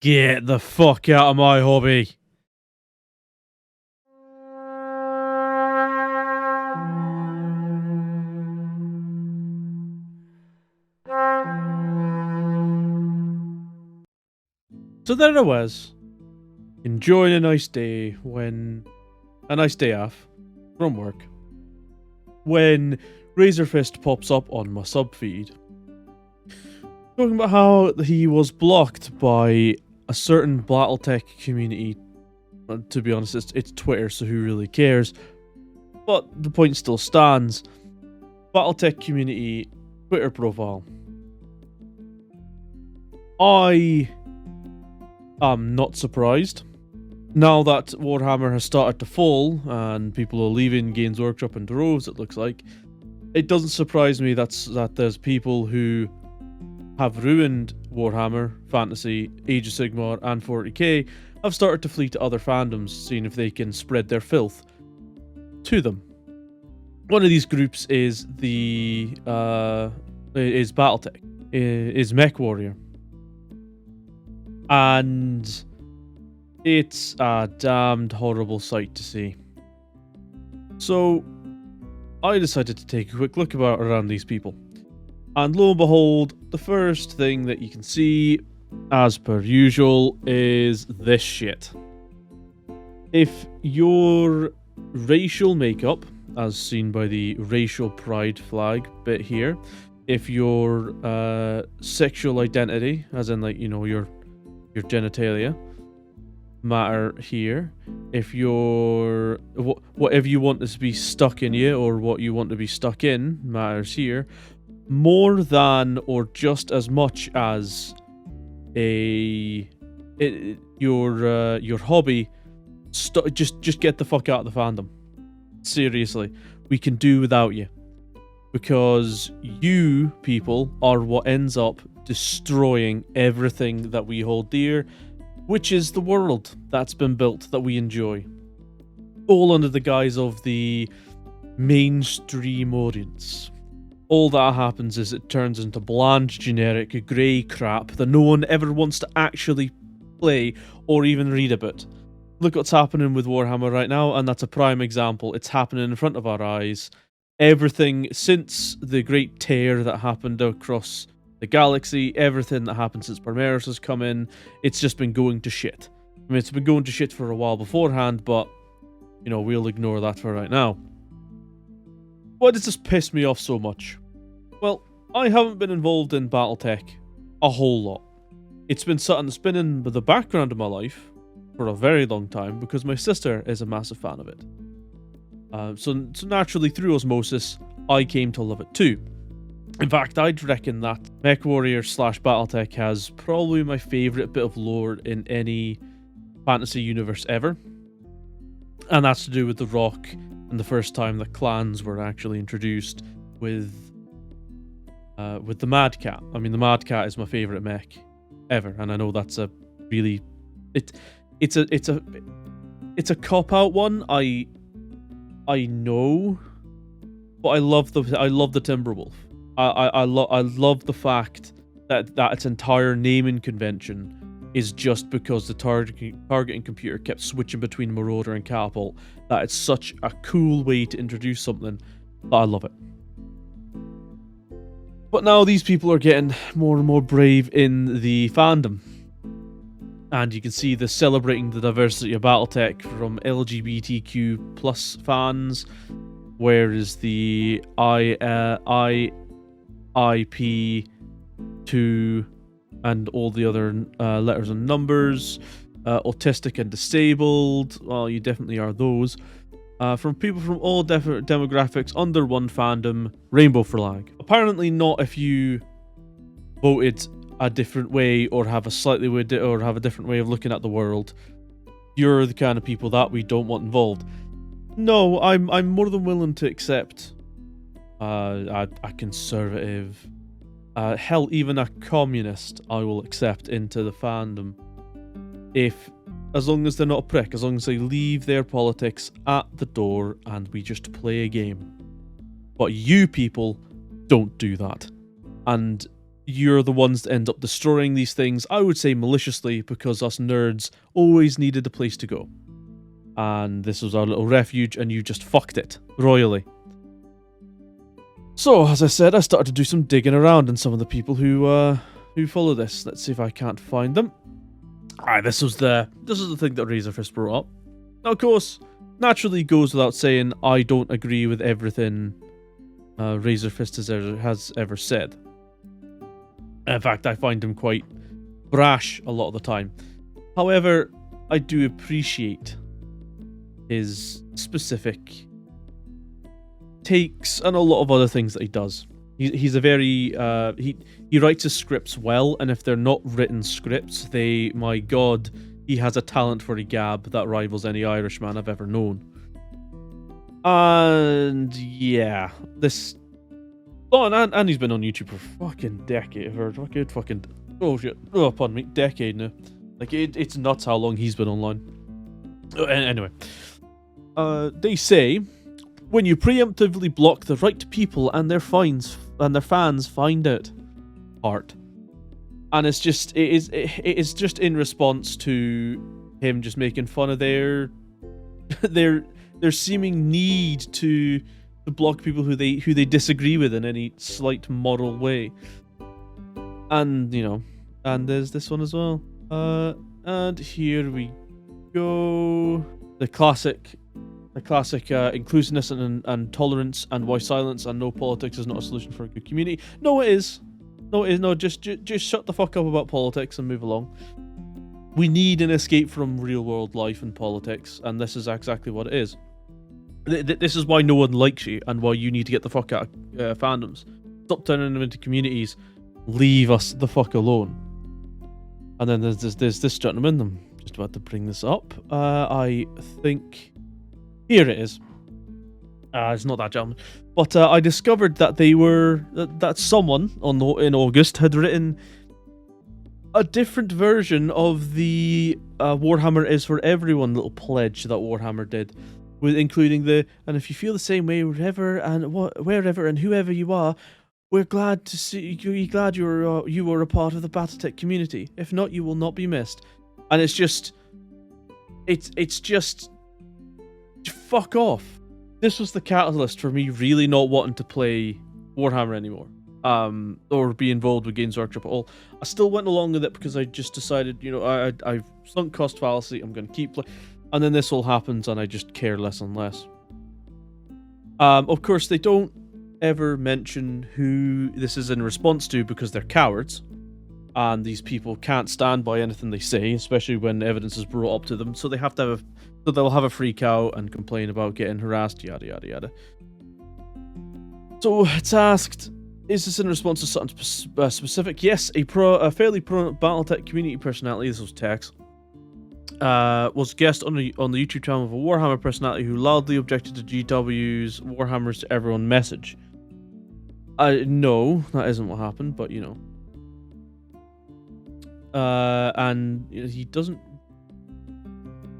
Get the fuck out of my hobby. So there I was, enjoying a nice day off from work, when Razorfist pops up on my sub feed, talking about how he was blocked by a certain Battletech community. To be honest, it's Twitter, so who really cares? But the point still stands. Battletech community Twitter profile. I am not surprised. Now that Warhammer has started to fall and people are leaving Games Workshop in droves, it looks like, it doesn't surprise me that there's people who have ruined Warhammer, Fantasy, Age of Sigmar, and 40k have started to flee to other fandoms, seeing if they can spread their filth to them. One of these groups is is Battetech, is Mechwarrior, and it's a damned horrible sight to see. So I decided to take a quick look around these people. And lo and behold, the first thing that you can see, as per usual, is this shit. If your racial makeup, as seen by the racial pride flag bit here, if your sexual identity, as in like, you know, your genitalia, matter here, if your whatever you want to be stuck in you or what you want to be stuck in matters here, more than or just as much as your hobby. Just get the fuck out of the fandom. Seriously, we can do without you, because you people are what ends up destroying everything that we hold dear, which is the world that's been built that we enjoy, all under the guise of the mainstream audience. All that happens is it turns into bland, generic, grey crap that no one ever wants to actually play or even read about. Look what's happening with Warhammer right now, and that's a prime example. It's happening in front of our eyes. Everything since the great tear that happened across the galaxy, everything that happened since Primaris has come in, it's just been going to shit. I mean, it's been going to shit for a while beforehand, but, you know, we'll ignore that for right now. Why does this piss me off so much? Well, I haven't been involved in Battletech a whole lot. It's been something that's been in the background of my life for a very long time, because my sister is a massive fan of it. So naturally, through osmosis, I came to love it too. In fact, I'd reckon that Mechwarrior / Battletech has probably my favourite bit of lore in any fantasy universe ever. And that's to do with the Rock and the first time that clans were actually introduced with the Mad Cat. I mean, the Mad Cat is my favourite mech ever, and I know that's a really... It's a cop-out one, I know, but I love the Timberwolf. I love the fact that its entire naming convention is just because the targeting computer kept switching between Marauder and Catapult. That it's such a cool way to introduce something that I love it. But now these people are getting more and more brave in the fandom. And you can see the celebrating the diversity of Battletech from LGBTQ plus fans, whereas the IP2 and all the other letters and numbers, autistic and disabled, well, you definitely are those, from people from all different demographics under one fandom, rainbow flag. Apparently not if you voted a different way or have a different way of looking at the world. You're the kind of people that we don't want involved. No, I'm more than willing to accept a conservative, hell, even a communist I will accept into the fandom, as long as they're not a prick, as long as they leave their politics at the door and we just play a game. But you people don't do that. And you're the ones that end up destroying these things. I would say maliciously, because us nerds always needed a place to go. And this was our little refuge, and you just fucked it royally. So, as I said, I started to do some digging around in some of the people who follow this. Let's see if I can't find them. This is the thing that Razorfist brought up. Now, of course, naturally goes without saying, I don't agree with everything Razorfist has ever said. In fact, I find him quite brash a lot of the time. However, I do appreciate his specific takes and a lot of other things that he does. He's a very he writes his scripts well, and if they're not written scripts, my god, he has a talent for a gab that rivals any Irishman I've ever known. And yeah, this. Oh, and he's been on YouTube for fucking decade, or fucking oh shit, oh pardon me, decade now. Like it's nuts how long he's been online. Anyway, they say when you preemptively block the right people and their fans find it, art, and it is just in response to him just making fun of their seeming need to block people who they disagree with in any slight moral way. And and there's this one as well. And here we go. The classic inclusiveness and tolerance, and why silence and no politics is not a solution for a good community. No, it is. No, just shut the fuck up about politics and move along. We need an escape from real world life and politics, and this is exactly what it is. This is why no one likes you, and why you need to get the fuck out of fandoms. Stop turning them into communities. Leave us the fuck alone. And then there's this gentleman. I'm just about to bring this up. I think here it is. It's not that gentleman, but I discovered that that someone in August had written a different version of the Warhammer is for everyone little pledge that Warhammer did, with including and if you feel the same way wherever and whoever you are, we're glad to see you. Glad you were a part of the Battetech community. If not, you will not be missed. And it's just fuck off. This was the catalyst for me really not wanting to play Warhammer anymore, or be involved with Games Workshop at all. I still went along with it because I just decided, I've sunk cost fallacy. I'm going to keep playing. And then this all happens, and I just care less and less. Of course, they don't ever mention who this is in response to, because they're cowards, and these people can't stand by anything they say, especially when evidence is brought up to them. So they have to so they'll have a freak out and complain about getting harassed, yada yada yada. So it's asked, is this in response to something specific? Yes, a fairly prominent Battletech community personality, this was Tex, was a guest on the YouTube channel of a Warhammer personality who loudly objected to GW's Warhammers to everyone message. No, that isn't what happened, but and he doesn't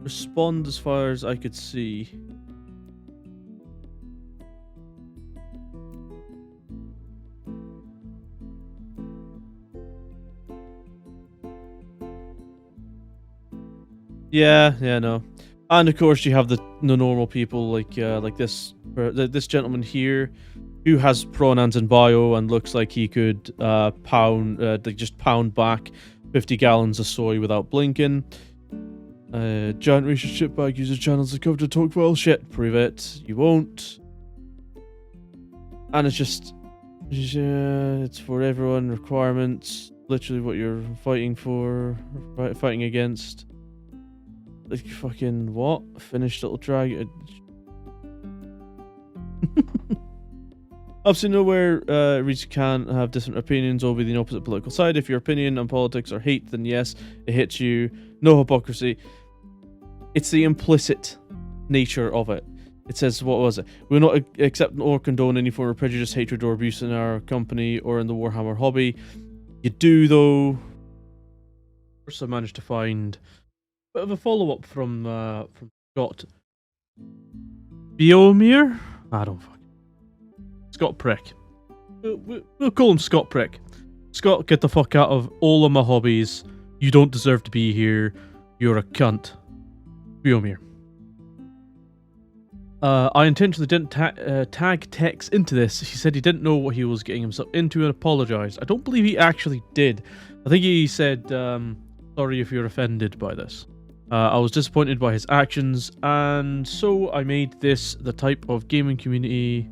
respond as far as I could see. Yeah, no. And of course, you have the normal people like this gentleman here, who has pronouns in bio and looks like he could just pound back 50 gallons of soy without blinking. Giant racist shitbag user channels are covered to talk well shit. Prove it. You won't. And it's for everyone. Requirements. Literally what you're fighting for, fighting against. Like fucking what? Finished little drag. Absolutely nowhere. Reads can have different opinions or be the opposite political side. If your opinion on politics are hate, then yes, it hits you. No hypocrisy. It's the implicit nature of it. It says, what was it? We will not accept or condone any form of prejudice, hatred, or abuse in our company or in the Warhammer hobby. You do, though. First, I managed to find a bit of a follow-up from Scott Biomir? I don't fucking... Scott Prick. We'll call him Scott Prick. Scott, get the fuck out of all of my hobbies. You don't deserve to be here. You're a cunt. Fiomir. I intentionally didn't tag Tex into this. He said he didn't know what he was getting himself into and apologized. I don't believe he actually did. I think he said, sorry if you're offended by this. I was disappointed by his actions, and so I made this the type of gaming community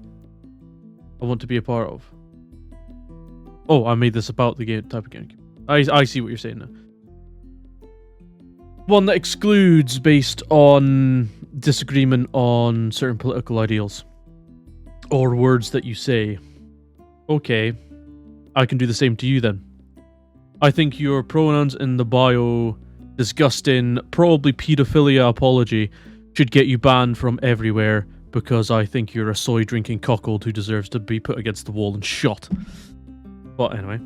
I want to be a part of. Oh, I made this about the type of gaming. I see what you're saying now. One that excludes based on disagreement on certain political ideals or words that you say. Okay, I can do the same to you then. I think your pronouns in the bio, disgusting, probably pedophilia apology, should get you banned from everywhere because I think you're a soy drinking cuckold who deserves to be put against the wall and shot. But anyway.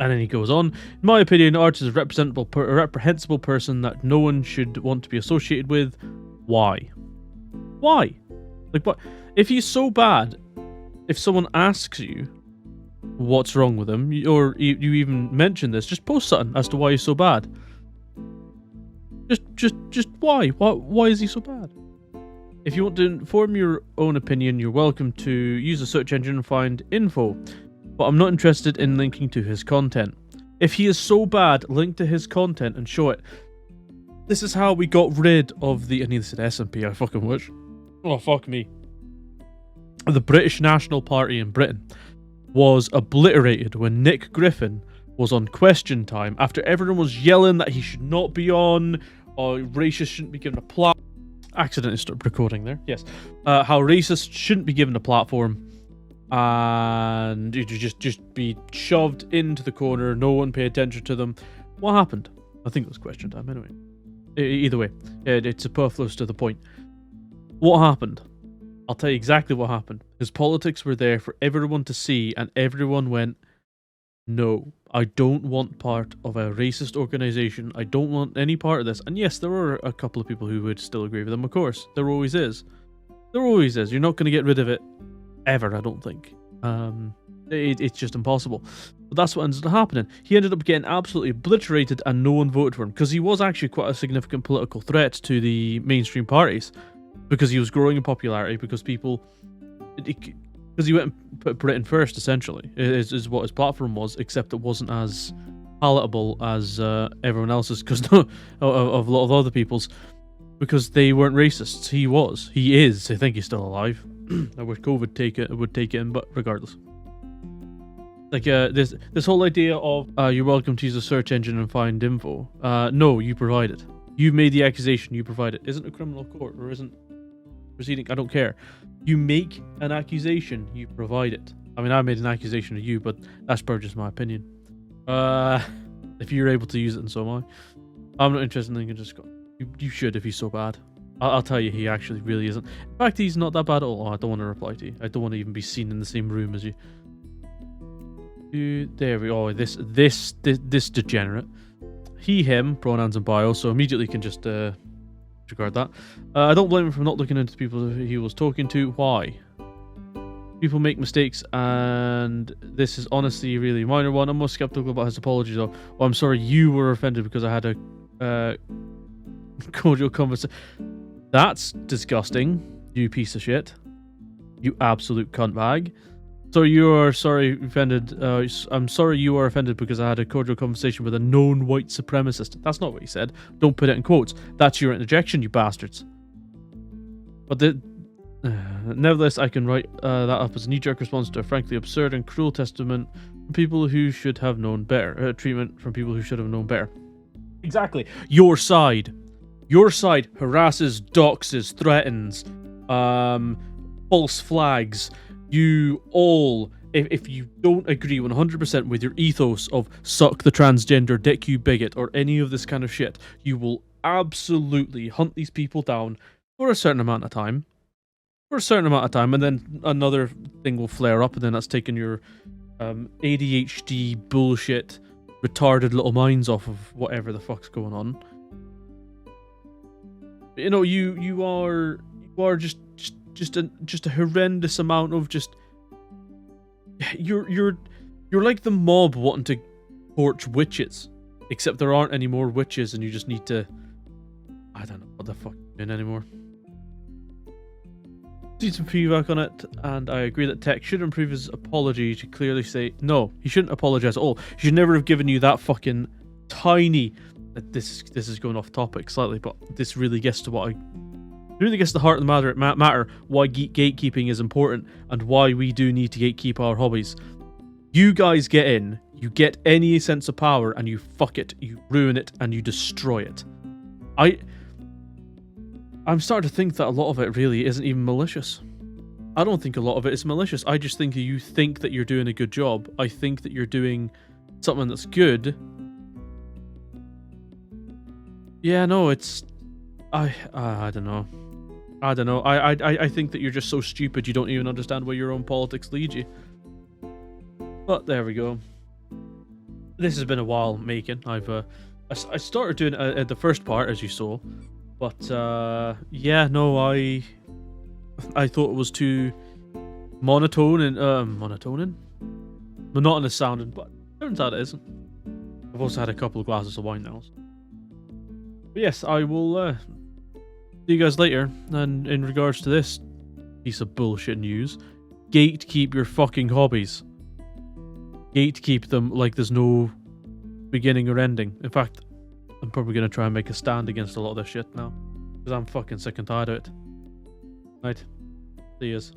And then he goes on, in my opinion, Art is a reprehensible person that no one should want to be associated with. Why? Why? Like, what? If he's so bad, if someone asks you what's wrong with him, or you even mention this, just post something as to why he's so bad. Just why? Why is he so bad? If you want to form your own opinion, you're welcome to use a search engine and find info. But I'm not interested in linking to his content. If he is so bad, link to his content and show it. This is how we got rid of the... I need to say SNP, I fucking wish. Oh, fuck me. The British National Party in Britain was obliterated when Nick Griffin was on Question Time after everyone was yelling that he should not be on, or racists shouldn't be given a platform. Accidentally stopped recording there, yes. How racists shouldn't be given a platform. And you just be shoved into the corner, no one pay attention to them. What happened? I think it was Question Time anyway. Either way, it's superfluous to the point. What happened? I'll tell you exactly what happened. His politics were there for everyone to see, and everyone went, no, I don't want part of a racist organization. I don't want any part of this. And yes, there were a couple of people who would still agree with him, of course. There always is. There always is. You're not going to get rid of it ever, I don't think. It's just impossible. But that's what ended up happening. He ended up getting absolutely obliterated and no one voted for him because he was actually quite a significant political threat to the mainstream parties because he was growing in popularity, because people... Because he went and put Britain first, essentially, is what his platform was, except it wasn't as palatable as everyone else's, because of a lot of other people's, because they weren't racists. He was. He is. I think he's still alive. I wish COVID would take it in, but regardless. Like, this whole idea of, you're welcome to use a search engine and find info. No, you provide it. You made the accusation, you provide it. Isn't a criminal court, or isn't proceeding, I don't care. You make an accusation, you provide it. I mean, I made an accusation of you, but that's probably just my opinion. If you're able to use it, and so am I. I'm not interested in just go. You should if he's so bad. I'll tell you, he actually really isn't. In fact, he's not that bad at all. Oh, I don't want to reply to you. I don't want to even be seen in the same room as you. There we go. This degenerate. He, him, pronouns and bio, so immediately can just disregard that. I don't blame him for not looking into people he was talking to. Why? People make mistakes, and this is honestly a really minor one. I'm more skeptical about his apology, though. Oh, I'm sorry you were offended because I had a cordial conversation. That's disgusting, you piece of shit. You absolute cunt bag. So you are offended. I'm sorry you are offended because I had a cordial conversation with a known white supremacist. That's not what he said. Don't put it in quotes. That's your interjection, you bastards. But nevertheless, I can write that up as a knee-jerk response to a frankly absurd and cruel testament from people who should have known better. Treatment from people who should have known better. Exactly. Your side. Your side harasses, doxes, threatens, false flags. You all, if you don't agree 100% with your ethos of suck the transgender, dick you bigot, or any of this kind of shit, you will absolutely hunt these people down for a certain amount of time. And then another thing will flare up, and then that's taking your ADHD bullshit, retarded little minds off of whatever the fuck's going on. You know, you are just a horrendous amount of just you're You're like the mob wanting to torch witches, except there aren't any more witches, and you just need to. I don't know what the fuck you're doing anymore. See some feedback on it, and I agree that Tech should improve his apology to clearly say no. He shouldn't apologize at all. He should never have given you that fucking tiny. This is going off topic slightly, but this really gets to what I. Really gets to the heart of the matter. Why gatekeeping is important and why we do need to gatekeep our hobbies. You guys get in, you get any sense of power, and you fuck it, you ruin it, and you destroy it. I'm starting to think that a lot of it really isn't even malicious. I don't think a lot of it is malicious. I just think you think that you're doing a good job. I think that you're doing something that's good. Yeah, no, it's... I don't know. I don't know. I think that you're just so stupid you don't even understand where your own politics lead you. But there we go. This has been a while making. I started doing the first part, as you saw. But, yeah, no, I thought it was too monotonous sounding, but turns out it isn't. I've also had a couple of glasses of wine now. So. But yes, I will see you guys later. And in regards to this piece of bullshit news, gatekeep your fucking hobbies. Gatekeep them like there's no beginning or ending. In fact, I'm probably going to try and make a stand against a lot of this shit now. Because I'm fucking sick and tired of it. Right. See yous.